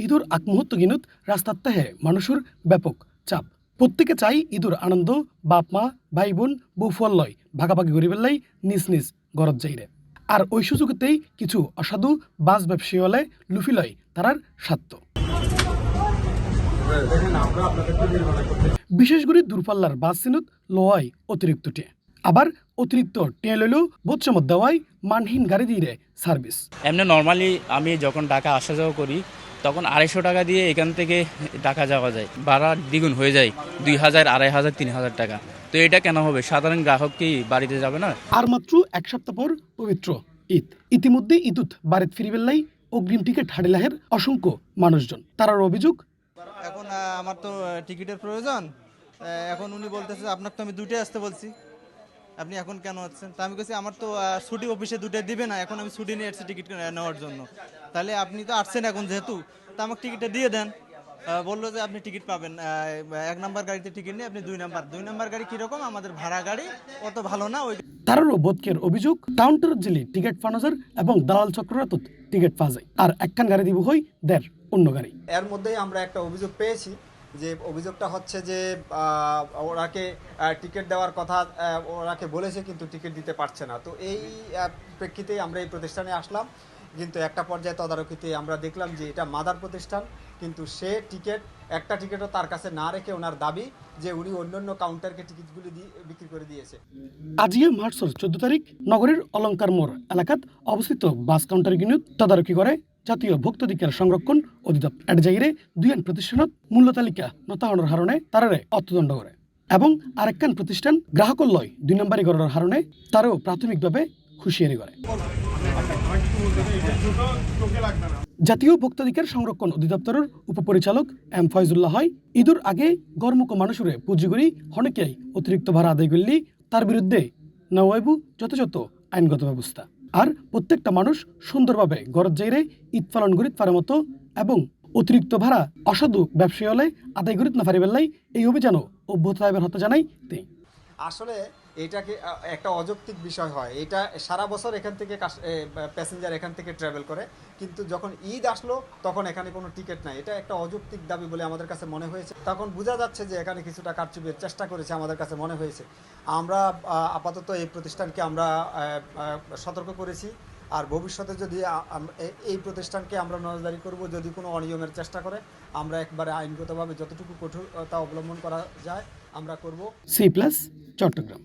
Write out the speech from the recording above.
ঈদুর আগ মুহূর্ত গিনুত রাস্তার তেহে মানুষের ব্যাপক চাপ। প্রত্যেকে চাই ঈদুর আনন্দ বাপ মা ভাই বোন বউ ফুয়াল লয় ভাগাভাগি করি পেলাই নিজ নিজ গরত যাইরে। আর ওই সুযোগতেই কিছু অসাধু বাস ব্যবসায়ী হলে লুফি লয় তারার স্বার্থ। বিশেষ করে দূরপাল্লার বাস চিনুত লোয়াই অতিরিক্ত টিয়া, আবার অতিরিক্ত টিয়া লইলেও বোধচমত দেওয়াই মানহীন গাড়ি দিয়ে সার্ভিস। এমনি নর্মালি আমি যখন ঢাকা আসা যাওয়া করি তখন 250 টাকা দিয়ে এখান থেকে ঢাকা যাওয়া যায়, ভাড়া দ্বিগুণ হয়ে যায় 2000, 2500, 3000 টাকা। তো এটা কেন হবে? সাধারণ গ্রাহক কি বাড়িতে যাবে না? আর মাত্র এক সপ্তাহ পর পবিত্র ঈদ। ইতিমধ্যে ঈদুত বাড়িতে ফিরি বেল্লাই অগ্রিম টিকিট হাডিলাহের অসংখ্য মানুষজন। তারার অভিযোগ, এখন আমার তো টিকিটের প্রয়োজন। এখন উনি বলতেছে আপনাকে তো আমি দুটোই আসতে বলছি, আপনি এখন কেন আসছেন? তা আমি বলছি আমার তো ছুটি অফিসে দুটো দিবে না, এখন আমি ছুটি নিয়ে আসছি টিকিট নেওয়ার জন্য। তাহলে আপনি তো আসছেন এখন যেহেতু, তা আমাকে টিকিটটা দিয়ে দেন। বললো যে আপনি টিকিট পাবেন 1 নাম্বার গাড়িতে টিকিট নিয়ে আপনি 2 নাম্বার গাড়ি কিরকম, আমাদের ভাড়া গাড়ি অত ভালো না। ওই তারারও বোধকের অভিযোগ, কাউন্টার জিলি টিকিট ফানাজার এবং দালাল চক্ররাতত টিকিট পাওয়া যায়, আর একখান গাড়ি দিব হই দেড় অন্য গাড়ি। এর মধ্যেই আমরা একটা অভিযোগ পেয়েছি, যে অভিযোগটা হচ্ছে যে ওরাকে টিকিট দেওয়ার কথা ওরাকে বলেছে কিন্তু টিকিট দিতে পারছে না। তো এই প্রেক্ষিতেই আমরা এই প্রতিষ্ঠানে আসলাম, কিন্তু একটা পর্যায়ে তদারকিতে আমরা দেখলাম যে এটা মাদার প্রতিষ্ঠান, কিন্তু সে একটা টিকিটও তার কাছে না রেখে ওনার দাবি যে উনি অন্যান্য কাউন্টারকে টিকিটগুলি বিক্রি করে দিয়েছে। আজিয়ে মার্চের 14 তারিখ নগরীর অলঙ্কার মোড় এলাকাত অবস্থিত বাস কাউন্টার গিনুত তদারকি করে জাতীয় ভোক্তাধিকার সংরক্ষণ অধিদপ্তর। এর জায়গায় দুইয়ান প্রতিষ্ঠানত মূল্য তালিকা নতাহনের হারণে তারারে অর্থদণ্ড করে, এবং আরেকখান প্রতিষ্ঠান গ্রাহকর লয় 2 নম্বরই করার হারণে তারও প্রাথমিকভাবে হুঁশিয়ারি করে। জাতীয় ভোক্তাধিকার সংরক্ষণ অধিদপ্তরের উপপরিচালক এম ফয়জুল্লাহ হয়, ঈদুর আগে গরমুখ মানুষের পুঁজিগুড়ি অনেকেই অতিরিক্ত ভাড়া আদায় করলে তার বিরুদ্ধে নেওয়াইবু যথাযথ আইনগত ব্যবস্থা। আর প্রত্যেকটা মানুষ সুন্দরভাবে গরজ যাইরে ঈদ পালন করিত পারে মতো, এবং অতিরিক্ত ভাড়া অসাধু ব্যবসায়ী হলে আদায় করিত না পারি বেল্লাই এই অভিযানও অব্যাহত রাখবার হতে জানাই তিনি। আসলে এটাকে একটা অযৌক্তিক বিষয় হয়। এটা সারা বছর এখান থেকে প্যাসেঞ্জার এখান থেকে ট্রাভেল করে, কিন্তু যখন ঈদ আসলো তখন এখানে কোনো টিকিট নাই। এটা একটা অযৌক্তিক দাবি বলে আমাদের কাছে মনে হয়েছে। তখন বোঝা যাচ্ছে যে এখানে কিছুটা কারচুপির চেষ্টা করেছে, আমাদের কাছে মনে হয়েছে। আমরা আপাতত এই প্রতিষ্ঠানকে আমরা সতর্ক করেছি, আর ভবিষ্যতে যদি এই প্রতিষ্ঠানকে আমরা নজরদারি করব, যদি কোনো অনিয়মের চেষ্টা করে আমরা একবারে আইনগতভাবে যতটুকু কঠোরতা অবলম্বন করা যায় আমরা করব। C+ চট্টগ্রাম।